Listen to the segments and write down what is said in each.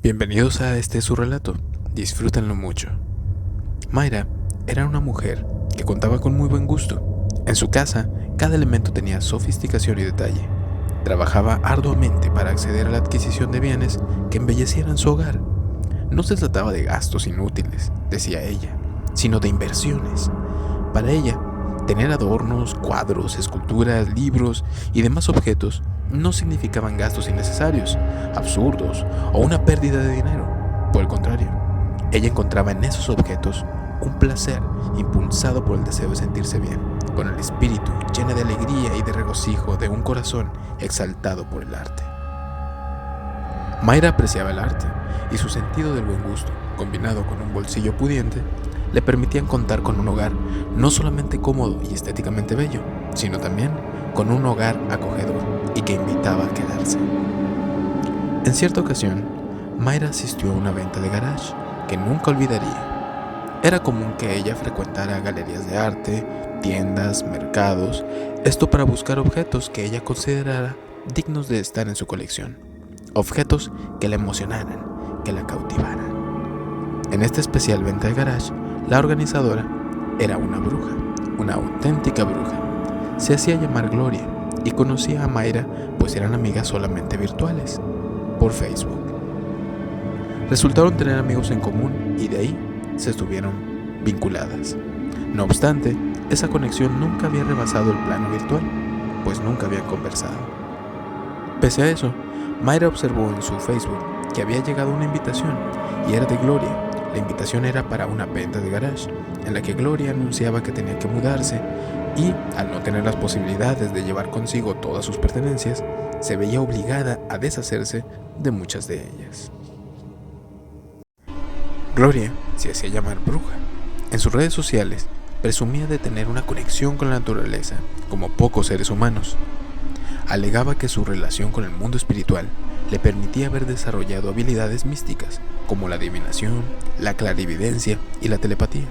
Bienvenidos a este su relato, disfrútenlo mucho. Mayra era una mujer que contaba con muy buen gusto. En su casa, cada elemento tenía sofisticación y detalle. Trabajaba arduamente para acceder a la adquisición de bienes que embellecieran su hogar. No se trataba de gastos inútiles, decía ella, sino de inversiones. Para ella, tener adornos, cuadros, esculturas, libros y demás objetos no significaban gastos innecesarios, absurdos o una pérdida de dinero. Por el contrario, ella encontraba en esos objetos un placer impulsado por el deseo de sentirse bien, con el espíritu lleno de alegría y de regocijo de un corazón exaltado por el arte. Mayra apreciaba el arte y su sentido del buen gusto, combinado con un bolsillo pudiente, le permitían contar con un hogar no solamente cómodo y estéticamente bello, sino también con un hogar acogedor y que invitaba a quedarse. En cierta ocasión, Mayra asistió a una venta de garage que nunca olvidaría. Era común que ella frecuentara galerías de arte, tiendas, mercados, esto para buscar objetos que ella considerara dignos de estar en su colección, objetos que la emocionaran, que la cautivaran. En esta especial venta de garage, la organizadora era una bruja, una auténtica bruja. Se hacía llamar Gloria y conocía a Mayra pues eran amigas solamente virtuales, por Facebook. Resultaron tener amigos en común y de ahí se estuvieron vinculadas. No obstante, esa conexión nunca había rebasado el plano virtual, pues nunca habían conversado. Pese a eso, Mayra observó en su Facebook que había llegado una invitación y era de Gloria. La invitación era para una venta de garage, en la que Gloria anunciaba que tenía que mudarse y, al no tener las posibilidades de llevar consigo todas sus pertenencias, se veía obligada a deshacerse de muchas de ellas. Gloria se hacía llamar bruja. En sus redes sociales, presumía de tener una conexión con la naturaleza, como pocos seres humanos. Alegaba que su relación con el mundo espiritual le permitía haber desarrollado habilidades místicas, como la adivinación, la clarividencia y la telepatía.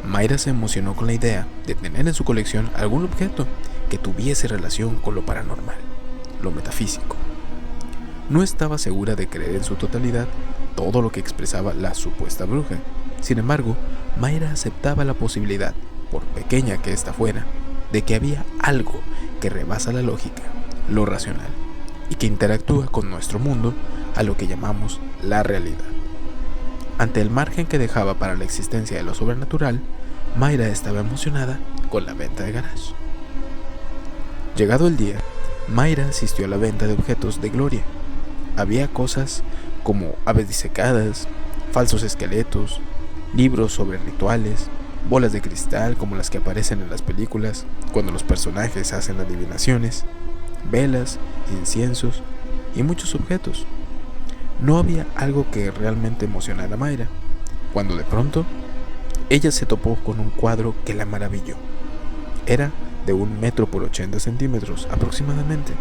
Mayra se emocionó con la idea de tener en su colección algún objeto que tuviese relación con lo paranormal, lo metafísico. No estaba segura de creer en su totalidad todo lo que expresaba la supuesta bruja. Sin embargo, Mayra aceptaba la posibilidad, por pequeña que ésta fuera, de que había algo que rebasa la lógica, lo racional, y que interactúa con nuestro mundo a lo que llamamos la realidad. Ante el margen que dejaba para la existencia de lo sobrenatural, Mayra estaba emocionada con la venta de garage. Llegado el día, Mayra asistió a la venta de objetos de Gloria. Había cosas como aves disecadas, falsos esqueletos, libros sobre rituales, bolas de cristal como las que aparecen en las películas cuando los personajes hacen adivinaciones, velas, inciensos y muchos objetos. No había algo que realmente emocionara a Mayra, cuando de pronto ella se topó con un cuadro que la maravilló. Era de 1 metro por 80 centímetros aproximadamente.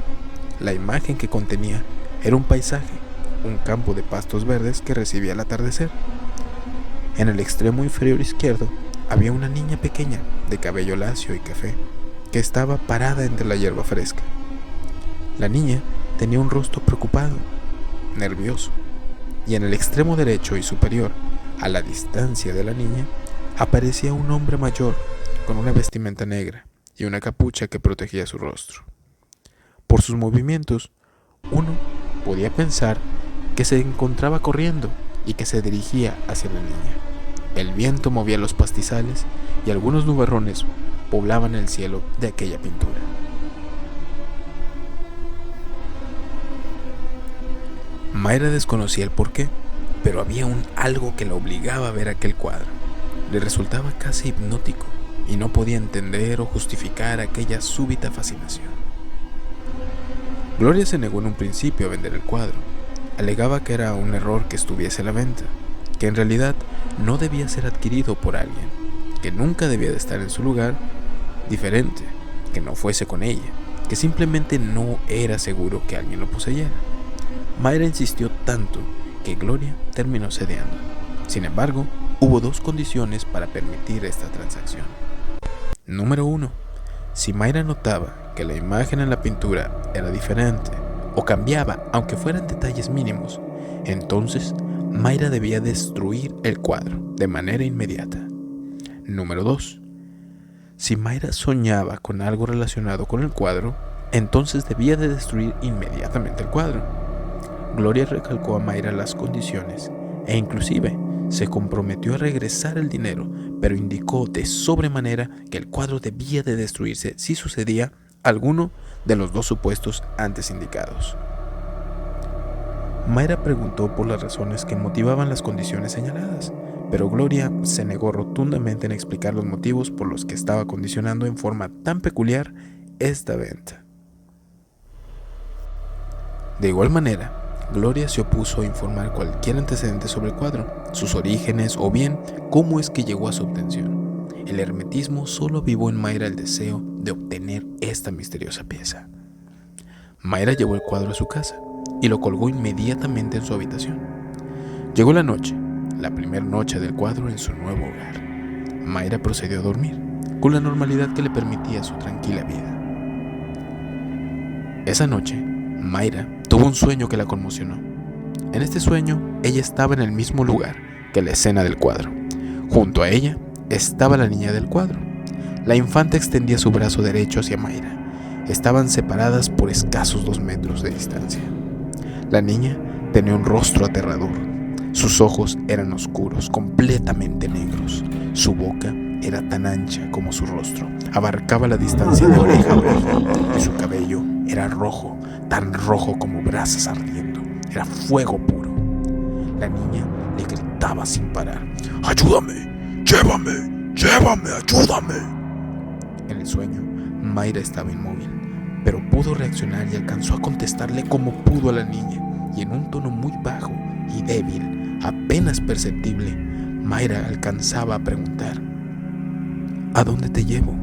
La imagen que contenía era un paisaje, un campo de pastos verdes que recibía el atardecer. En el extremo inferior izquierdo había una niña pequeña de cabello lacio y café que estaba parada entre la hierba fresca. La niña tenía un rostro preocupado, nervioso, y en el extremo derecho y superior, a la distancia de la niña, aparecía un hombre mayor con una vestimenta negra y una capucha que protegía su rostro. Por sus movimientos, uno podía pensar que se encontraba corriendo y que se dirigía hacia la niña. El viento movía los pastizales y algunos nubarrones poblaban el cielo de aquella pintura. Mayra desconocía el porqué, pero había algo que la obligaba a ver aquel cuadro. Le resultaba casi hipnótico y no podía entender o justificar aquella súbita fascinación. Gloria se negó en un principio a vender el cuadro. Alegaba que era un error que estuviese a la venta, que en realidad no debía ser adquirido por alguien, que nunca debía de estar en su lugar, diferente, que no fuese con ella, que simplemente no era seguro que alguien lo poseyera. Mayra insistió tanto que Gloria terminó cediendo. Sin embargo, hubo 2 condiciones para permitir esta transacción. Número 1. Si Mayra notaba que la imagen en la pintura era diferente o cambiaba, aunque fueran detalles mínimos, entonces Mayra debía destruir el cuadro de manera inmediata. Número 2. Si Mayra soñaba con algo relacionado con el cuadro, entonces debía de destruir inmediatamente el cuadro. Gloria recalcó a Mayra las condiciones e inclusive se comprometió a regresar el dinero, pero indicó de sobremanera que el cuadro debía de destruirse si sucedía alguno de los dos supuestos antes indicados. Mayra preguntó por las razones que motivaban las condiciones señaladas, pero Gloria se negó rotundamente en explicar los motivos por los que estaba condicionando en forma tan peculiar esta venta. De igual manera, Gloria se opuso a informar cualquier antecedente sobre el cuadro, sus orígenes o bien cómo es que llegó a su obtención. El hermetismo solo avivó en Mayra el deseo de obtener esta misteriosa pieza. Mayra llevó el cuadro a su casa y lo colgó inmediatamente en su habitación. Llegó la noche, la primera noche del cuadro en su nuevo hogar. Mayra procedió a dormir, con la normalidad que le permitía su tranquila vida. Esa noche, Mayra tuvo un sueño que la conmocionó. En este sueño, ella estaba en el mismo lugar que la escena del cuadro. Junto a ella estaba la niña del cuadro. La infanta extendía su brazo derecho hacia Mayra. Estaban separadas por escasos 2 metros de distancia. La niña tenía un rostro aterrador. Sus ojos eran oscuros, completamente negros. Su boca era tan ancha como su rostro. Abarcaba la distancia de oreja a oreja. Y su cabello era rojo, tan rojo como brasas ardiendo. Era fuego puro. La niña le gritaba sin parar: ¡ayúdame! ¡Llévame! ¡Llévame! ¡Ayúdame! En el sueño, Mayra estaba inmóvil, pero pudo reaccionar y alcanzó a contestarle como pudo a la niña, y en un tono muy bajo y débil, apenas perceptible, Mayra alcanzaba a preguntar: ¿a dónde te llevo?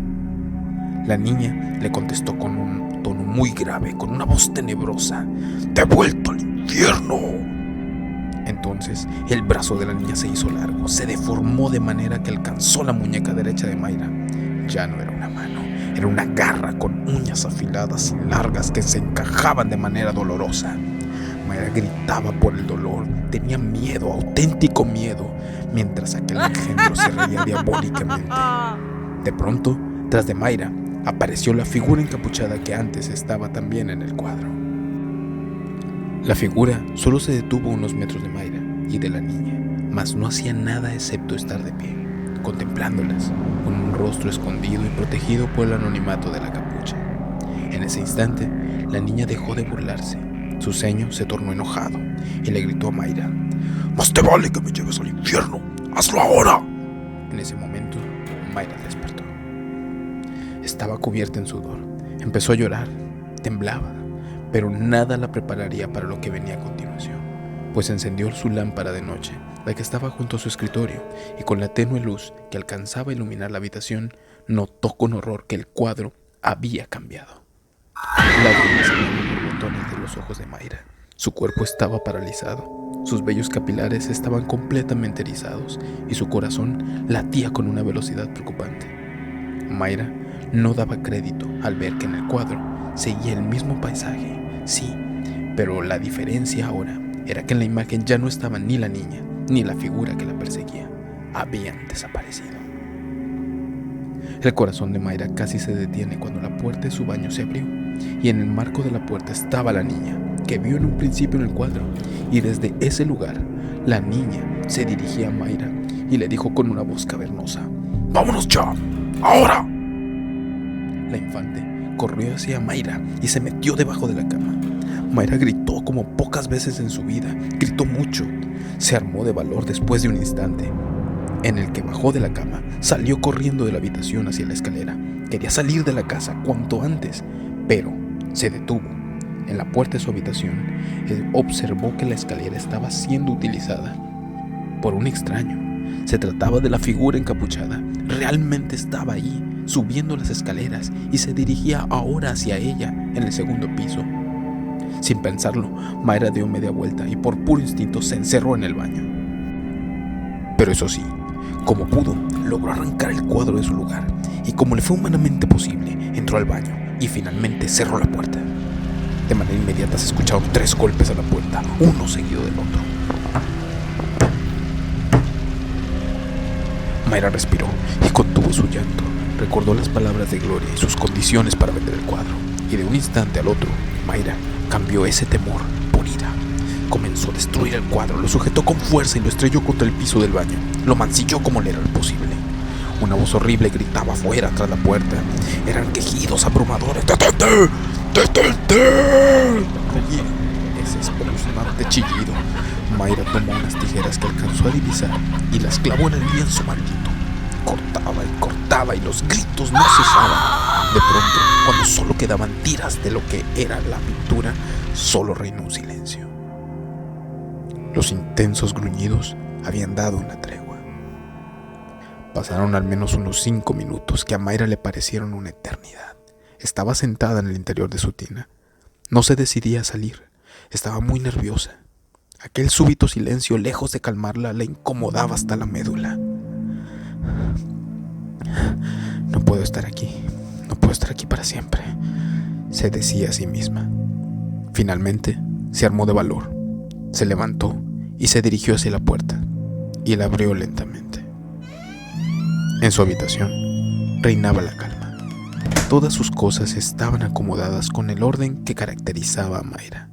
La niña le contestó con un tono muy grave, con una voz tenebrosa: ¡te he vuelto al infierno! Entonces el brazo de la niña se hizo largo, se deformó de manera que alcanzó la muñeca derecha de Mayra. Ya no era una mano, era una garra con uñas afiladas y largas que se encajaban de manera dolorosa. Mayra gritaba por el dolor, tenía miedo, auténtico miedo, mientras aquel engendro se reía diabólicamente. De pronto, tras de Mayra, apareció la figura encapuchada que antes estaba también en el cuadro. La figura solo se detuvo a unos metros de Mayra y de la niña, mas no hacía nada excepto estar de pie, contemplándolas, con un rostro escondido y protegido por el anonimato de la capucha. En ese instante, la niña dejó de burlarse. Su ceño se tornó enojado y le gritó a Mayra: ¡más te vale que me lleves al infierno! ¡Hazlo ahora! En ese momento, Mayra despertó. Estaba cubierta en sudor. Empezó a llorar, temblaba, pero nada la prepararía para lo que venía a continuación, pues encendió su lámpara de noche, la que estaba junto a su escritorio, y con la tenue luz que alcanzaba a iluminar la habitación, notó con horror que el cuadro había cambiado. Lágrimas salían por botones de los ojos de Mayra. Su cuerpo estaba paralizado, sus vellos capilares estaban completamente erizados y su corazón latía con una velocidad preocupante. Mayra no daba crédito al ver que en el cuadro seguía el mismo paisaje, sí, pero la diferencia ahora era que en la imagen ya no estaba ni la niña ni la figura que la perseguía. Habían desaparecido. El corazón de Mayra casi se detiene cuando la puerta de su baño se abrió y en el marco de la puerta estaba la niña que vio en un principio en el cuadro, y desde ese lugar la niña se dirigía a Mayra y le dijo con una voz cavernosa: ¡vámonos ya! ¡Ahora! La infante corrió hacia Mayra y se metió debajo de la cama. Mayra gritó como pocas veces en su vida, gritó mucho. Se armó de valor después de un instante en el que bajó de la cama, salió corriendo de la habitación hacia la escalera. Quería salir de la casa cuanto antes, pero se detuvo. En la puerta de su habitación, observó que la escalera estaba siendo utilizada por un extraño. Se trataba de la figura encapuchada. Realmente estaba ahí, subiendo las escaleras, y se dirigía ahora hacia ella en el segundo piso. Sin pensarlo, Mayra dio media vuelta y por puro instinto se encerró en el baño. Pero eso sí, como pudo, logró arrancar el cuadro de su lugar, y como le fue humanamente posible, entró al baño y finalmente cerró la puerta. De manera inmediata se escucharon 3 golpes a la puerta, uno seguido del otro. Mayra respiró y contuvo su llanto. Recordó las palabras de Gloria y sus condiciones para vender el cuadro. Y de un instante al otro, Mayra cambió ese temor por ira. Comenzó a destruir el cuadro, lo sujetó con fuerza y lo estrelló contra el piso del baño. Lo mancilló como le era posible. Una voz horrible gritaba afuera tras la puerta. Eran quejidos abrumadores. ¡Detente! ¡Detente! Ese espeluznante chillido. Mayra tomó unas tijeras que alcanzó a divisar y las clavó en el lienzo maldito. Cortaba y los gritos no cesaban. De pronto, cuando solo quedaban tiras de lo que era la pintura, solo reinó un silencio. Los intensos gruñidos habían dado una tregua. Pasaron al menos unos 5 minutos que a Mayra le parecieron una eternidad. Estaba sentada en el interior de su tina. No se decidía a salir. Estaba muy nerviosa. Aquel súbito silencio, lejos de calmarla, la incomodaba hasta la médula. No puedo estar aquí para siempre, se decía a sí misma. Finalmente, se armó de valor, se levantó y se dirigió hacia la puerta, y la abrió lentamente. En su habitación reinaba la calma. Todas sus cosas estaban acomodadas con el orden que caracterizaba a Mayra.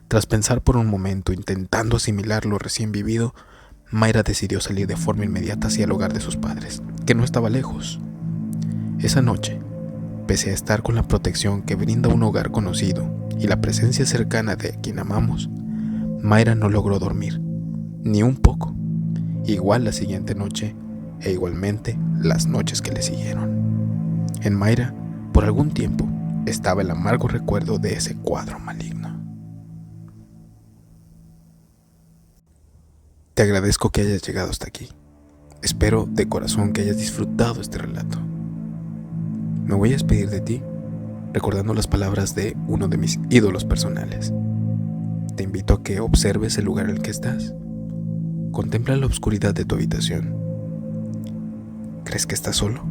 Tras pensar por un momento, intentando asimilar lo recién vivido, Mayra decidió salir de forma inmediata hacia el hogar de sus padres, que no estaba lejos. Esa noche, pese a estar con la protección que brinda un hogar conocido y la presencia cercana de quien amamos, Mayra no logró dormir, ni un poco, igual la siguiente noche e igualmente las noches que le siguieron. En Mayra, por algún tiempo, estaba el amargo recuerdo de ese cuadro maligno. Te agradezco que hayas llegado hasta aquí. Espero de corazón que hayas disfrutado este relato. Me voy a despedir de ti recordando las palabras de uno de mis ídolos personales. Te invito a que observes el lugar en el que estás. Contempla la oscuridad de tu habitación. ¿Crees que estás solo?